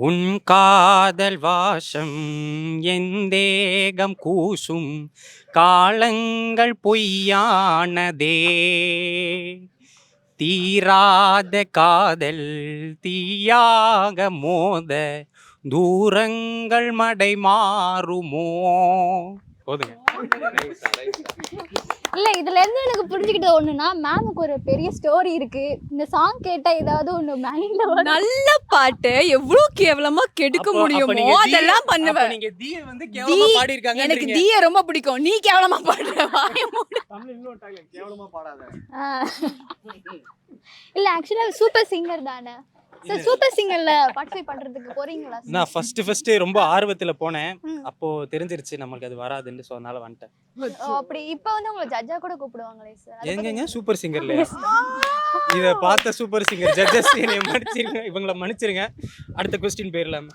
உன் காதல் வாசம் என் தேகம் கூசும் காலங்கள் பொய்யானதே தீராத காதல் தீயாக மோத தூரங்கள் மடை மாறுமோ போதுங்க. இல்ல இதுல இருந்து எனக்கு புரிஞ்சுக்கிட்டது ஒண்ணுன்னா மேமுக்கு ஒரு பெரிய ஸ்டோரி இருக்கு. இந்த சாங் கேட்டா ஏதாவது ஒண்ணு மைண்ட்ல வரும். நல்ல பாட்டு எவ்வளவு கேவலமா கெடுக்க முடியுமோ அதெல்லாம் பண்ணுவேன். நீங்க தீய வந்து கேவலமா பாடி இருக்காங்க. எனக்கு தீய ரொம்ப பிடிக்கும். நீ கேவலமா பாடுற வாய மூடு. தமிழ் இன்னொரு டாக்ல கேவலமா பாடாத. இல்ல ஆக்சுவலா சூப்பர் சிங்கர் தானே. சார் சூப்பர் சிங்கர்ல பார்ட்டிசிபேட் பண்றதுக்கு போறீங்களா? நான் ஃபர்ஸ்ட் ரொம்ப ஆர்வத்துல போனேன். அப்போ தெரிஞ்சிருச்சு நமக்கு அது வராதுன்னு, சோ அதனால வந்துட்டேன். அப்படி இப்போ வந்து உங்களை ஜட்ஜா கூட கூப்பிடுவாங்களே சார். எங்கங்க சூப்பர் சிங்கர்ல இத பார்த்த சூப்பர் சிங்கர் ஜட்ஜஸ் என்னைய மன்னிச்சிருங்க, இவங்கள மன்னிச்சிருங்க. அடுத்த क्वेश्चन போயிரலாம்.